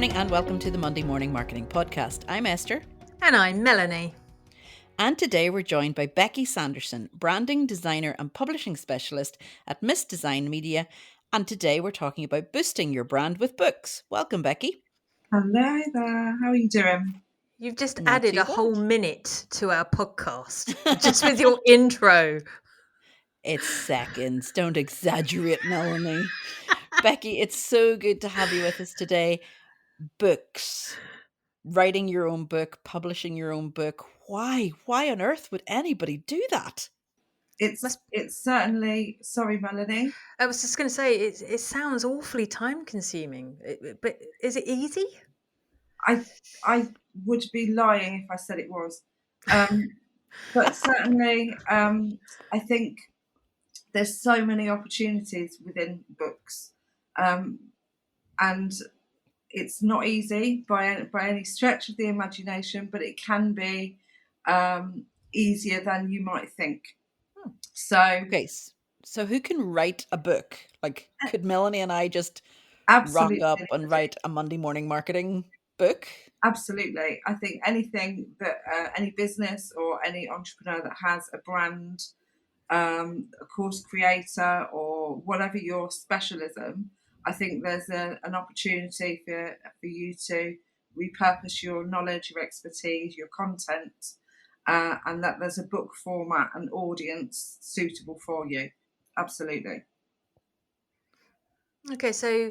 morning and welcome to the Monday Morning Marketing Podcast. I'm Esther. And I'm Melanie. And today we're joined by Beckie Sanderson, branding designer and publishing specialist at Miss Design Media. And today we're talking about boosting your brand with books. Welcome, Beckie. Hello there. How are you doing? You've just Not added too a bad. whole minute to our podcast just with your intro. It's seconds. Don't exaggerate, Melanie. Beckie, it's so good to have you with us today. Books. Writing your own book, publishing your own book. Why? Why on earth would anybody do that? It's certainly, sorry, Melanie. I was just going to say, it sounds awfully time consuming, but is it easy? I would be lying if I said it was. But certainly, I think there's so many opportunities within books. And it's not easy by any stretch of the imagination, but it can be easier than you might think. Okay, so who can write a book? Like, could Melanie and I just absolutely rock up and write a Monday morning marketing book? Absolutely. I think anything that any business or any entrepreneur that has a brand, a course creator, or whatever your specialism, I think there's an opportunity for you to repurpose your knowledge, your expertise, your content, and that there's a book format and audience suitable for you. Absolutely. Okay, so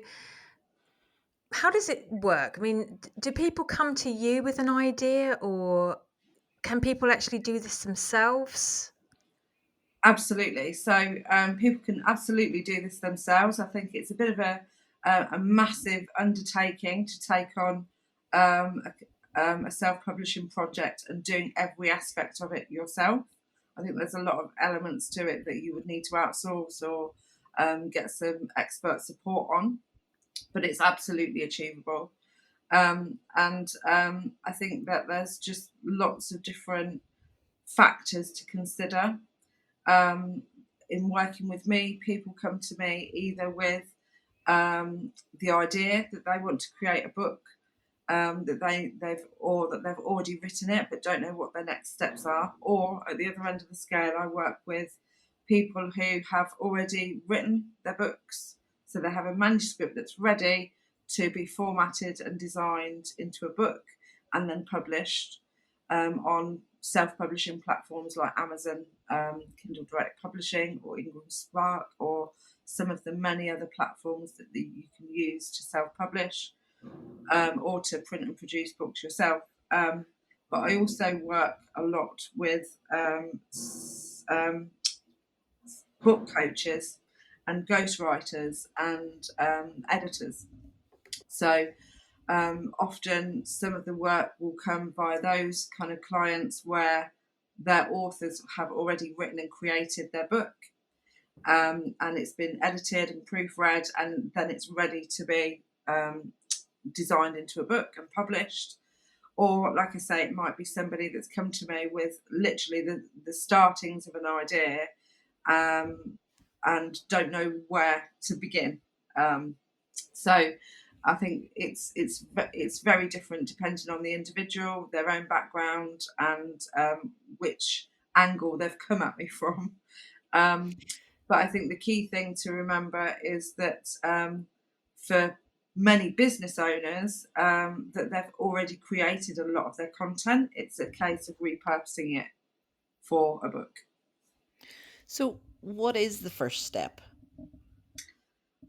how does it work? I mean, do people come to you with an idea, or can people actually do this themselves? Absolutely. So people can absolutely do this themselves. I think it's a bit of a massive undertaking to take on a self-publishing project and doing every aspect of it yourself. I think there's a lot of elements to it that you would need to outsource or get some expert support on, but it's absolutely achievable. And I think that there's just lots of different factors to consider. In working with me, people come to me either with the idea that they want to create a book, that they've already written it but don't know what their next steps are. Or at the other end of the scale, I work with people who have already written their books, so they have a manuscript that's ready to be formatted and designed into a book and then published on self-publishing platforms like Amazon, Kindle Direct Publishing, or Ingram Spark, or some of the many other platforms that you can use to self-publish or to print and produce books yourself. But I also work a lot with book coaches and ghostwriters and editors. So often some of the work will come via those kind of clients where their authors have already written and created their book, and it's been edited and proofread, and then it's ready to be designed into a book and published. Or, like I say, it might be somebody that's come to me with literally the startings of an idea and don't know where to begin. So I think it's very different depending on the individual, their own background, and which angle they've come at me from. But I think the key thing to remember is that for many business owners, that they've already created a lot of their content. It's a case of repurposing it for a book. So what is the first step?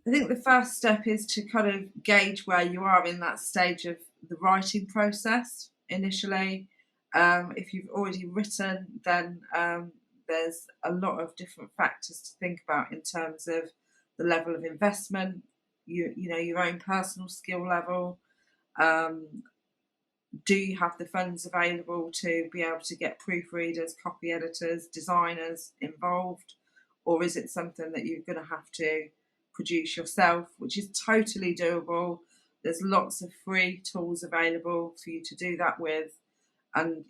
I think the first step is to kind of gauge where you are in that stage of the writing process initially. If you've already written, then there's a lot of different factors to think about in terms of the level of investment, your own personal skill level. Do you have the funds available to be able to get proofreaders, copy editors, designers involved? Or is it something that you're going to have to produce yourself, which is totally doable? There's lots of free tools available for you to do that with. And,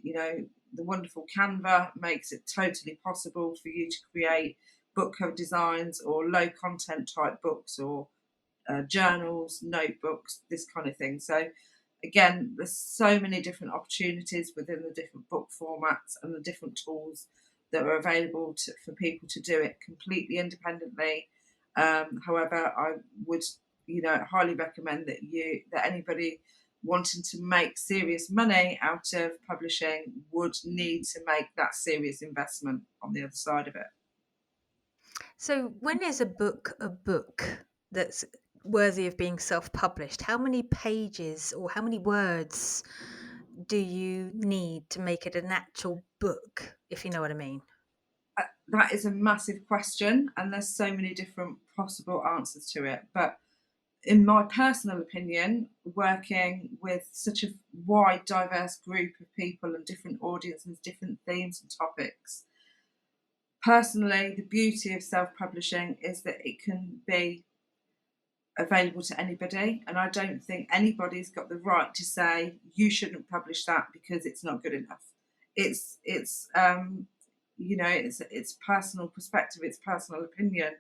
the wonderful Canva makes it totally possible for you to create book cover designs or low content type books or journals, notebooks, this kind of thing. So again, there's so many different opportunities within the different book formats and the different tools that are available for people to do it completely independently. However, I would, highly recommend that anybody wanting to make serious money out of publishing would need to make that serious investment on the other side of it. So, when is a book that's worthy of being self-published? How many pages or how many words do you need to make it an actual book, if you know what I mean? That is a massive question, and there's so many different possible answers to it. But in my personal opinion, working with such a wide, diverse group of people and different audiences, different themes and topics, personally, the beauty of self publishing is that it can be available to anybody. And I don't think anybody's got the right to say, you shouldn't publish that because it's not good enough. It's personal perspective, it's personal opinion,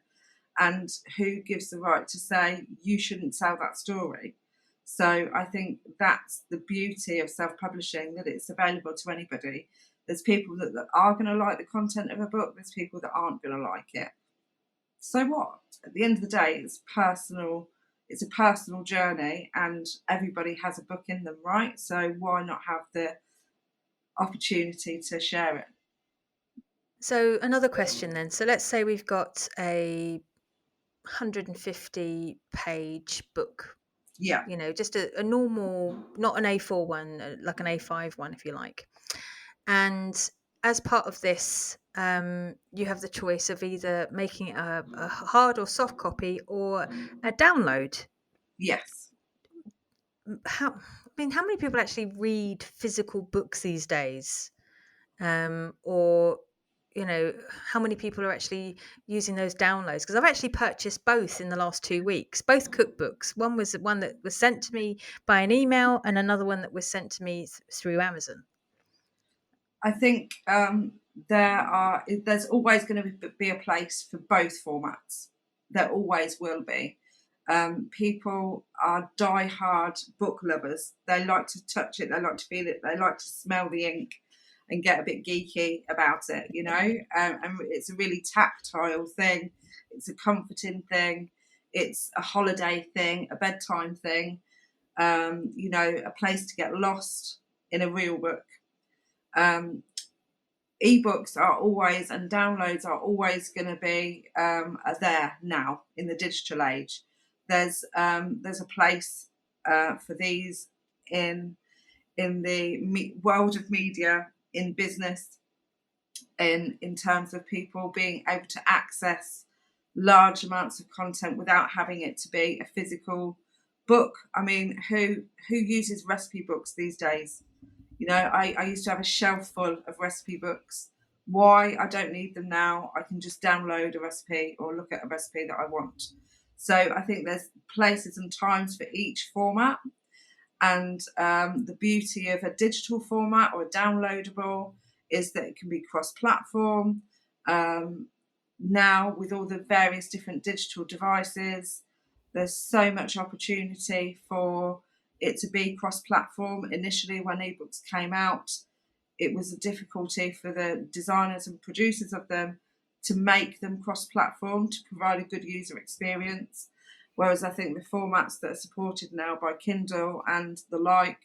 and who gives the right to say you shouldn't tell that story. So I think that's the beauty of self-publishing, that it's available to anybody. There's people that are going to like the content of a book, there's people that aren't going to like it. So what? At the end of the day, it's a personal journey, and everybody has a book in them, right? So why not have the opportunity to share it? So, another question then. So, let's say we've got a 150 page book, Yeah. just a normal, not an A4 one, like an A5 one, if you like. And as part of this, you have the choice of either making it a hard or soft copy or a download. Yes. How many people actually read physical books these days? Or how many people are actually using those downloads? Because I've actually purchased both in the last 2 weeks, both cookbooks. One was one that was sent to me by an email, and another one that was sent to me through Amazon. I think there's always going to be a place for both formats. There always will be. People are die-hard book lovers. They like to touch it. They like to feel it. They like to smell the ink and get a bit geeky about it. And it's a really tactile thing. It's a comforting thing. It's a holiday thing, a bedtime thing. A place to get lost in a real book. Ebooks are always, and downloads are always going to be are there now in the digital age. There's a place for these in the world of media, in business, in terms of people being able to access large amounts of content without having it to be a physical book. I mean, who uses recipe books these days? I used to have a shelf full of recipe books. Why? I don't need them now. I can just download a recipe or look at a recipe that I want. So I think there's places and times for each format. And the beauty of a digital format or a downloadable is that it can be cross platform. Now, with all the various different digital devices, there's so much opportunity for it to be cross platform. Initially, when ebooks came out, it was a difficulty for the designers and producers of them to make them cross platform to provide a good user experience. Whereas I think the formats that are supported now by Kindle and the like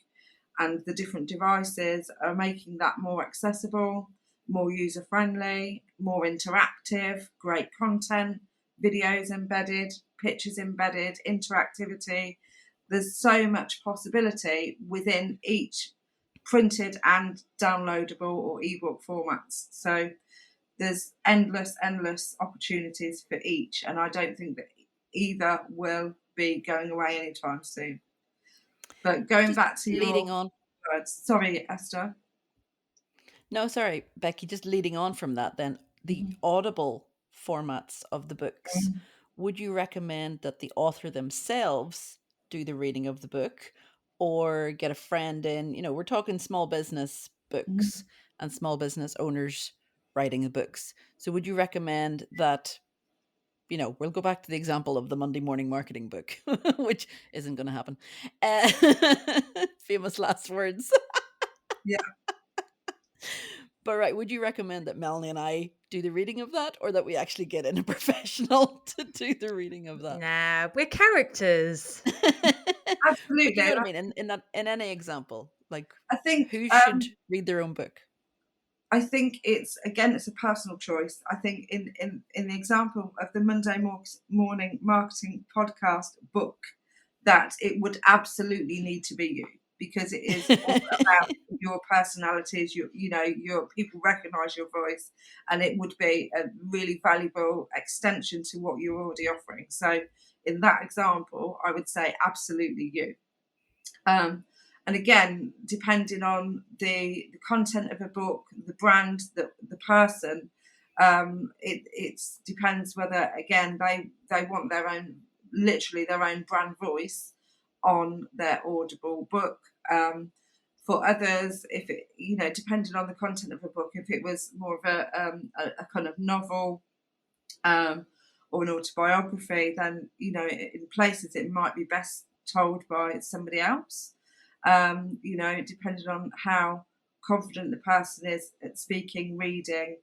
and the different devices are making that more accessible, more user friendly, more interactive, great content, videos embedded, pictures embedded, interactivity. There's so much possibility within each printed and downloadable or ebook formats. So there's endless opportunities for each, and I don't think that either will be going away anytime soon. But going Just back to leading your on. words, sorry, Esther. No, sorry, Becky, just leading on from that then, the audible formats of the books, would you recommend that the author themselves do the reading of the book or get a friend in? We're talking small business books and small business owners writing the books. So would you recommend that we'll go back to the example of the Monday morning marketing book, which isn't going to happen. Uh, famous last words. Yeah. But right, would you recommend that Melanie and I do the reading of that, or that we actually get in a professional to do the reading of that? Nah, we're characters. But you Absolutely. know And what I mean? In any example, like I think who should read their own book? I think it's again, it's a personal choice. I think in the example of the morning marketing podcast book, that it would absolutely need to be you, because it is all about your personalities. Your people recognise your voice, and it would be a really valuable extension to what you're already offering. So in that example, I would say absolutely you. Um, and again, depending on the content of a book, the brand, the person, it depends whether, again, they want their own, literally their own brand voice on their Audible book. For others, if it, depending on the content of a book, if it was more of a kind of novel, um, or an autobiography, then in places it might be best told by somebody else. Depending on how confident the person is at speaking, reading,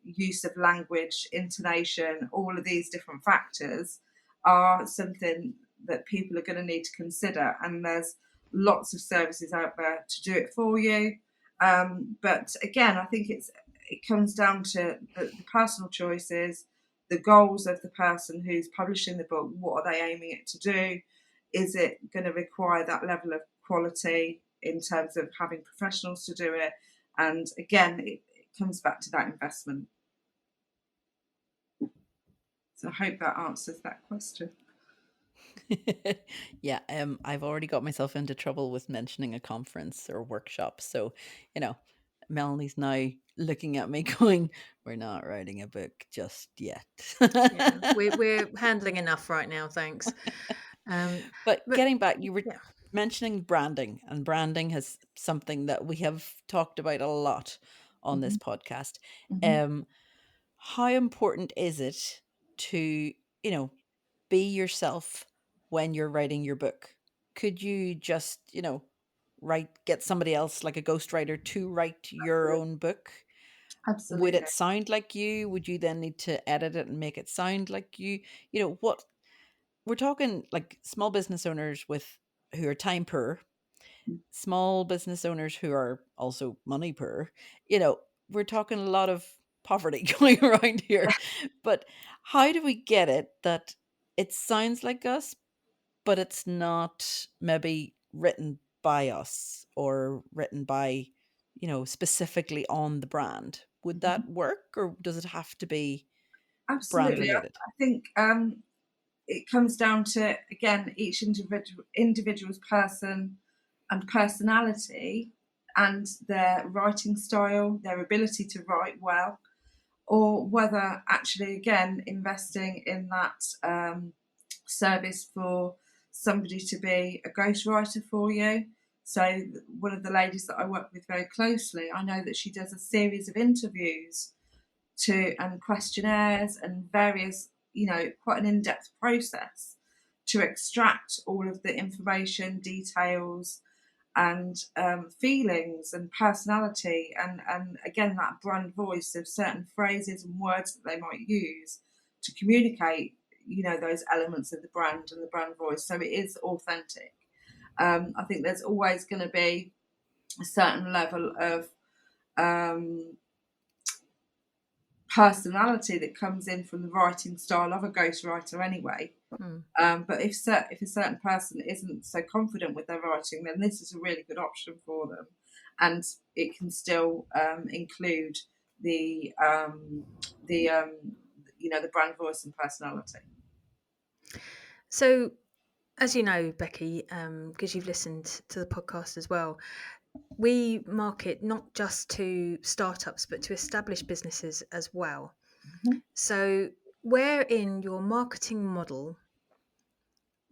use of language, intonation, all of these different factors are something that people are going to need to consider. And there's lots of services out there to do it for you. But again, I think it comes down to the personal choices, the goals of the person who's publishing the book. What are they aiming it to do? Is it going to require that level of quality in terms of having professionals to do it? And again, it comes back to that investment. So I hope that answers that question. Yeah, I've already got myself into trouble with mentioning a conference or workshop. So, you know, Melanie's now looking at me going, "We're not writing a book just yet." Yeah, we're handling enough right now, thanks. But But getting back, you were yeah, mentioning branding, and branding has something that we have talked about a lot on this Mm-hmm. podcast. Mm-hmm. Um, how important is it to, be yourself when you're writing your book? Could you just, get somebody else like a ghostwriter to write your own book? Would Absolutely. it sound like you? Would you then need to edit it and make it sound like you? What we're talking, like small business owners with who are time poor, small business owners who are also money poor. We're talking a lot of poverty going around here. But how do we get it that it sounds like us, but it's not maybe written by us or written by, specifically on the brand? Would Mhm. that work, or does it have to be brand Absolutely. related? I think it comes down to, again, each individual's person and personality, and their writing style, their ability to write well, or whether actually, again, investing in that service for somebody to be a ghostwriter for you. So one of the ladies that I work with very closely, I know that she does a series of interviews and questionnaires and various, quite an in-depth process to extract all of the information, details, and feelings and personality, and again that brand voice of certain phrases and words that they might use to communicate, those elements of the brand and the brand voice, so it is authentic. I think there's always going to be a certain level of um, personality that comes in from the writing style of a ghostwriter anyway. hmm. But if a certain person isn't so confident with their writing, then this is a really good option for them, and it can still include the the the brand voice and personality. So as you know, Becky, because you've listened to the podcast as well, we market not just to startups but to established businesses as well. Mhm. So where in your marketing model,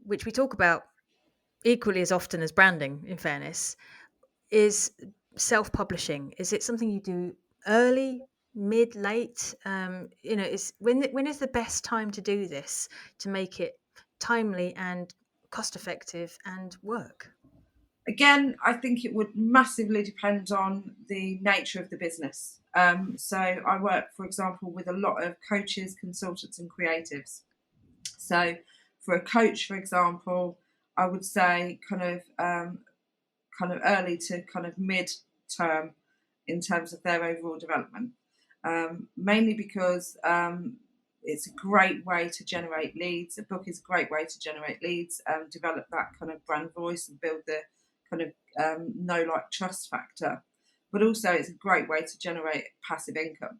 which we talk about equally as often as branding, in fairness, is self-publishing? Is it something you do early, mid, late? Is when is the best time to do this to make it timely and cost effective and work? Again, I think it would massively depend on the nature of the business. So I work, for example, with a lot of coaches, consultants, and creatives. So for a coach, for example, I would say kind of early to kind of mid term in terms of their overall development. Mainly because it's a great way to generate leads. A book is a great way to generate leads, develop that kind of brand voice, and build the kind of know, like, trust factor. But also, it's a great way to generate passive income.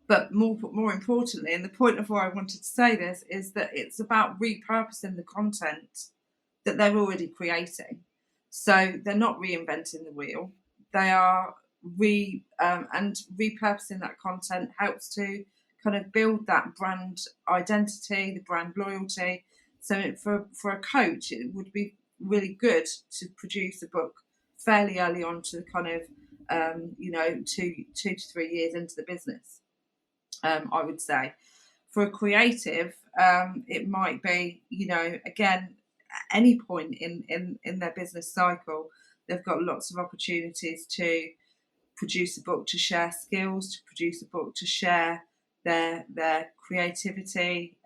But more importantly, and the point of why I wanted to say this is that it's about repurposing the content that they're already creating. So they're not reinventing the wheel. They are and repurposing that content helps to kind of build that brand identity, the brand loyalty. So for a coach, it would be really good to produce a book fairly early on to kind of 2 to 3 years into the business. I would say for a creative, it might be, again, at any point in their business cycle, they've got lots of opportunities to produce a book to share skills, to produce a book to share their creativity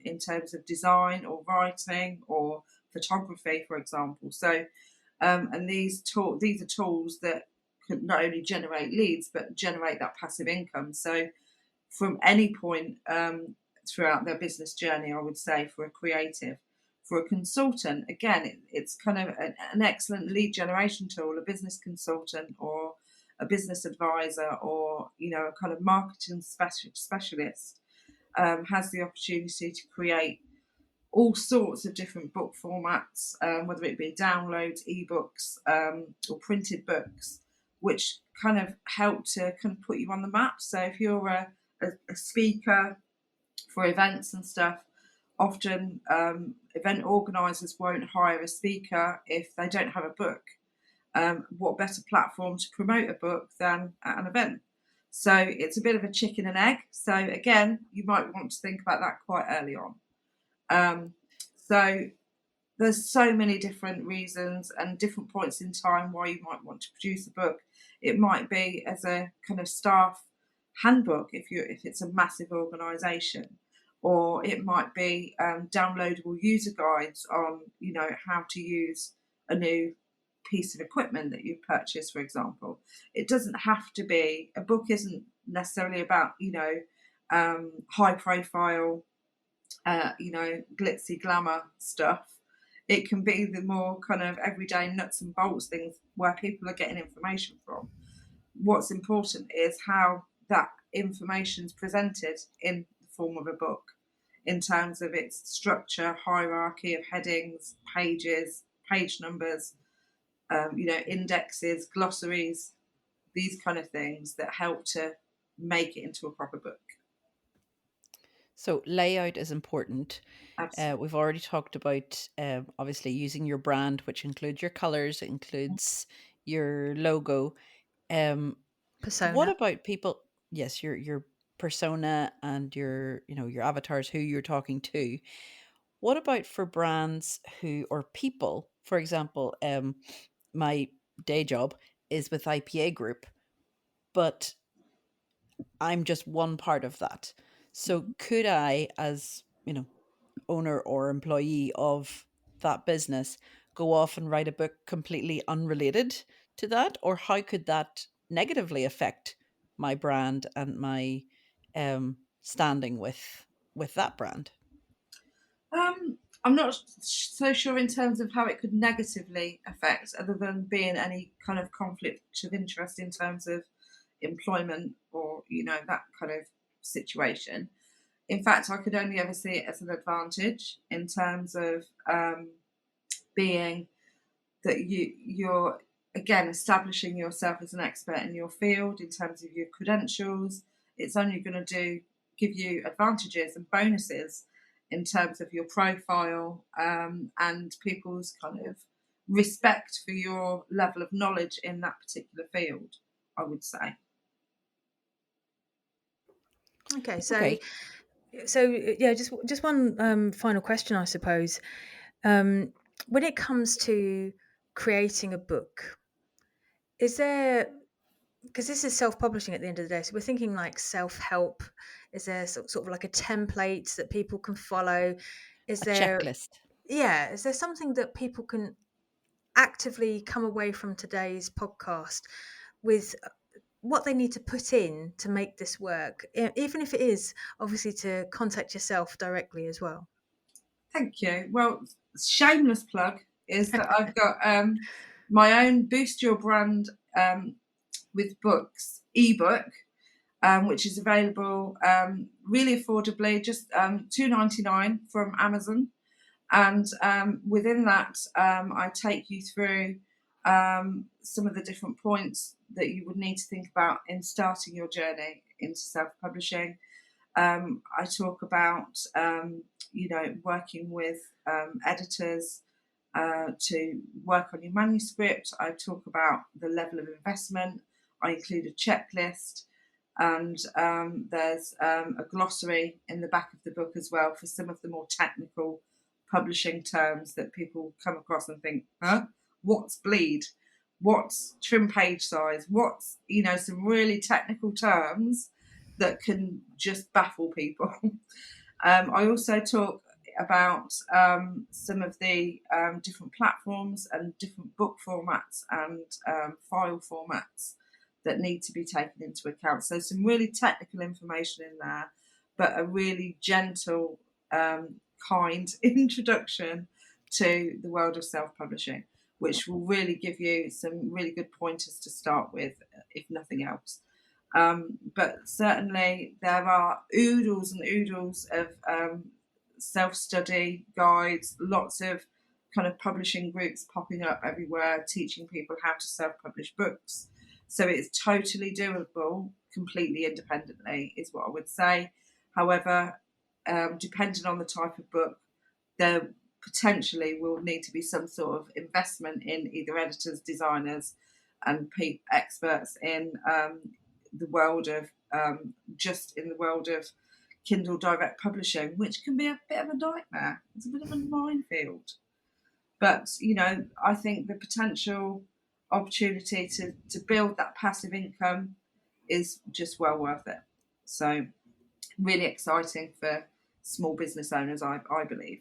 in terms of design or writing or photography, for example. So, and these are tools that could not only generate leads but generate that passive income. So, from any point throughout their business journey, I would say for a creative. For a consultant, again, it's kind of an excellent lead generation tool. A business consultant or a business advisor or a kind of marketing specialist has the opportunity to create all sorts of different book formats, whether it be downloads, ebooks, or printed books, which kind of help to kind of put you on the map. So if you're a speaker for events and stuff, often event organisers won't hire a speaker if they don't have a book. What better platform to promote a book than at an event? So it's a bit of a chicken and egg. So again, you might want to think about that quite early on. So there's so many different reasons and different points in time why you might want to produce a book. It might be as a kind of staff handbook if it's a massive organisation, or it might be downloadable user guides on how to use a new piece of equipment that you've purchased, for example. It doesn't have to be a book. Isn't necessarily about high profile glitzy glamour stuff. It can be the more kind of everyday nuts and bolts things where people are getting information from. What's important is how that information is presented in the form of a book, in terms of its structure, hierarchy of headings, pages, page numbers, indexes, glossaries, these kind of things that help to make it into a proper book. So layout is important. Absolutely. We've already talked about obviously using your brand, which includes your colors, includes your logo. Um, what Persona. about people? Yes, your persona and your avatars, who you're talking to. What about for brands who or people? For example, my day job is with IPA Group, but I'm just one part of that. So could I, as owner or employee of that business, go off and write a book completely unrelated to that? Or how could that negatively affect my brand and my standing with that brand? I'm not so sure in terms of how it could negatively affect, other than being any kind of conflict of interest in terms of employment or that kind of situation. In fact, I could only ever see it as an advantage in terms of being that you're again establishing yourself as an expert in your field in terms of your credentials. It's only going to give you advantages and bonuses in terms of your profile and people's kind of respect for your level of knowledge in that particular field, I would say. Okay, Okay, yeah, just one final question, I suppose. When it comes to creating a book, is there, because this is self-publishing at the end of the day, so we're thinking like self-help. Is there sort of like a template that people can follow? Is a there, checklist. yeah, is there something that people can actively come away from today's podcast with what they need to put in to make this work, even if it is obviously to contact yourself directly as well? Thank you. Well, shameless plug is that I've got my own Boost Your Brand with Books ebook, which is available really affordably, just $2.99 from Amazon. And within that, I take you through some of the different points that you would need to think about in starting your journey into self-publishing. I talk about, working with editors to work on your manuscript. I talk about the level of investment. I include a checklist, and there's a glossary in the back of the book as well for some of the more technical publishing terms that people come across and think, huh? What's bleed? What's trim page size? What's, some really technical terms that can just baffle people. I also talk about some of the different platforms and different book formats and file formats that need to be taken into account. So some really technical information in there, but a really gentle, kind introduction to the world of self-publishing, which will really give you some really good pointers to start with, if nothing else. But certainly there are oodles and oodles of self-study guides, lots of kind of publishing groups popping up everywhere, teaching people how to self-publish books. So it's totally doable, completely independently, is what I would say. However, depending on the type of book, there potentially will need to be some sort of investment in either editors, designers, and experts in the world of just in the world of Kindle direct publishing, which can be a bit of a nightmare. It's a bit of a minefield. But I think the potential opportunity to build that passive income is just well worth it. So really exciting for small business owners, I believe.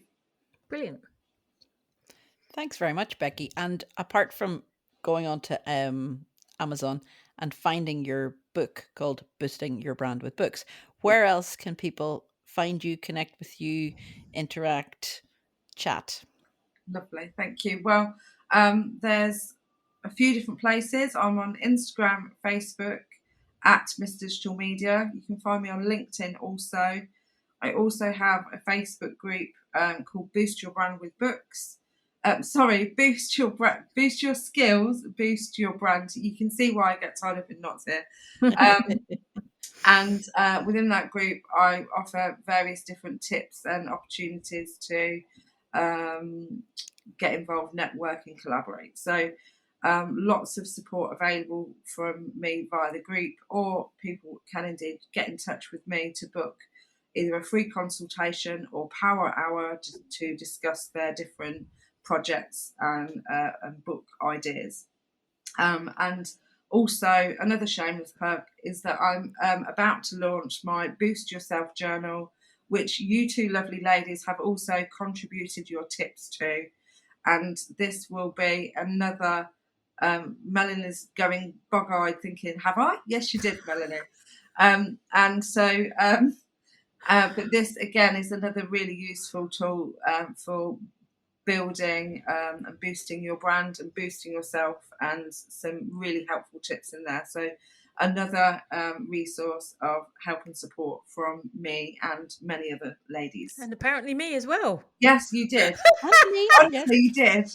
Brilliant. Thanks very much, Becky. And apart from going on to Amazon and finding your book called Boosting Your Brand with Books, Yeah. where else can people find you, connect with you, interact, chat? Lovely, thank you. Well, there's a few different places. I'm on Instagram, Facebook at Miss Digital Media. You can find me on LinkedIn also. I also have a Facebook group called Boost Your Brand with Books. Boost your skills, boost your brand. You can see why I get tied up in knots here. And within that group, I offer various different tips and opportunities to get involved, network, and collaborate. So lots of support available from me via the group, or people can indeed get in touch with me to book either a free consultation or power hour to discuss their different projects and book ideas. And also, another shameless perk is that I'm about to launch my Boost Yourself journal, which you two lovely ladies have also contributed your tips to. And this will be another. Melanie's going bog-eyed, thinking, "Have I?" Yes, you did, Melanie. And so, but this again is another really useful tool for building and boosting your brand and boosting yourself, and some really helpful tips in there. So another resource of help and support from me and many other ladies. And apparently me as well. Yes, you did. And me, yes, Honestly, you did.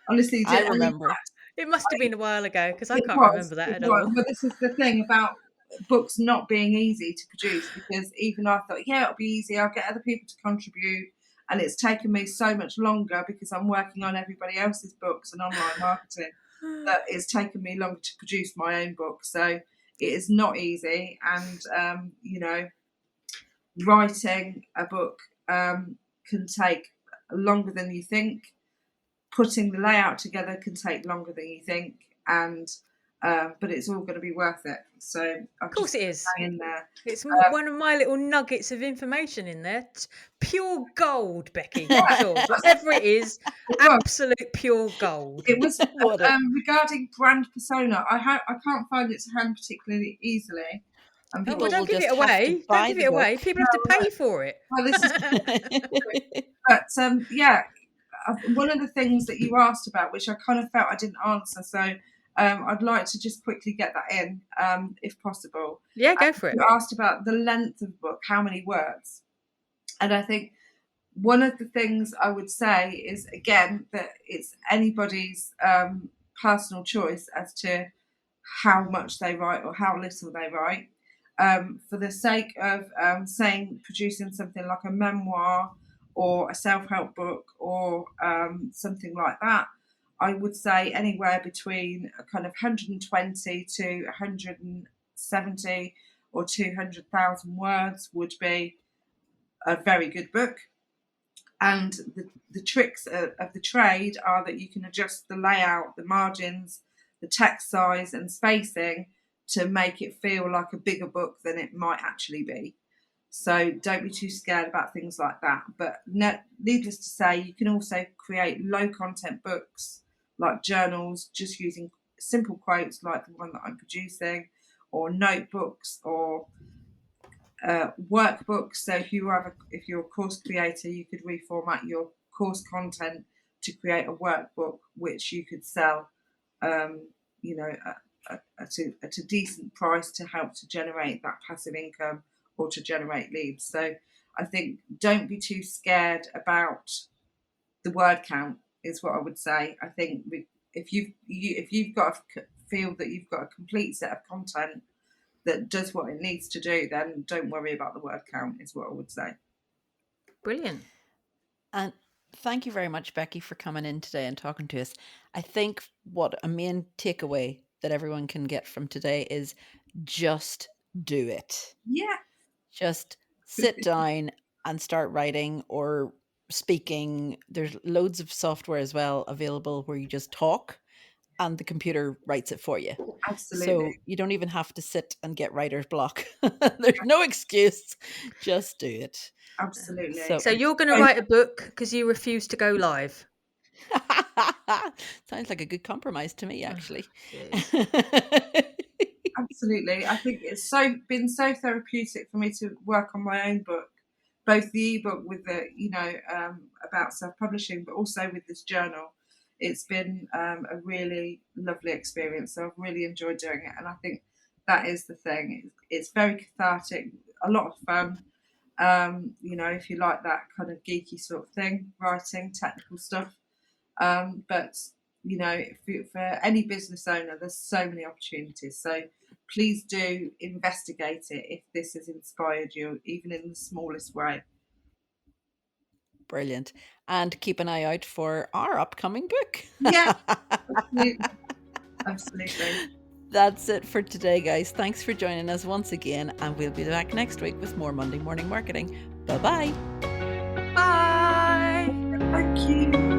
Honestly, you I did. And in remember. fact, It must have been a while ago because I it can't was. remember that It at was. all. But this is the thing about books not being easy to produce, because even I thought, yeah, it'll be easy. I'll get other people to contribute. And it's taken me so much longer because I'm working on everybody else's books and online marketing, that it's taken me longer to produce my own book. So it is not easy. And, writing a book can take longer than you think. Putting the layout together can take longer than you think, and but it's all going to be worth it. So I've Of just course it is. in there. It's Uh, one of my little nuggets of information in there. Pure gold, Becky. yeah, I'm sure. Whatever it is, it was. absolute pure gold. It was What a regarding brand persona. I can't find it to hand particularly easily. And Oh well, people, people will don't give it just have to away. Don't buy give the it book. away. People no, have to pay for it. well, this is but yeah, one of the things that you asked about, which I kind of felt I didn't answer, so I'd like to just quickly get that in, if possible. Yeah, go for it. You asked about the length of the book, how many words, and I think one of the things I would say is, again, that it's anybody's personal choice as to how much they write or how little they write. For the sake of saying producing something like a memoir or a self-help book or something like that, I would say anywhere between a kind of 120 to 170 or 200,000 words would be a very good book. And the tricks of the trade are that you can adjust the layout, the margins, the text size and spacing to make it feel like a bigger book than it might actually be. So don't be too scared about things like that. But needless to say, you can also create low content books like journals, just using simple quotes like the one that I'm producing, or notebooks, or workbooks. So if you're a course creator, you could reformat your course content to create a workbook which you could sell, you know, at a decent price to help to generate that passive income or to generate leads. So I think don't be too scared about the word count is what I would say. I think if you've got to feel that you've got a complete set of content that does what it needs to do, then don't worry about the word count, is what I would say. Brilliant. And thank you very much, Becky, for coming in today and talking to us. I think what a main takeaway that everyone can get from today is just do it. Yeah, Just sit down and start writing or speaking. There's loads of software as well available where you just talk and the computer writes it for you. absolutely. So you don't even have to sit and get writer's block. There's no excuse. Just do it. Absolutely. So So you're going to write a book because you refuse to go live. sounds like a good compromise to me, Oh, actually. cheers. Absolutely. I think it's been so therapeutic for me to work on my own book, both the ebook with the, about self-publishing, but also with this journal. It's been a really lovely experience. So I've really enjoyed doing it. And I think that is the thing. It's very cathartic, a lot of fun. If you like that kind of geeky sort of thing, writing, technical stuff. But for any business owner, there's so many opportunities. So please do investigate it if this has inspired you, even in the smallest way. Brilliant. And keep an eye out for our upcoming book. Yeah, absolutely. Absolutely. That's it for today, guys. Thanks for joining us once again, and we'll be back next week with more Monday Morning Marketing. Bye-bye. Bye. Thank you.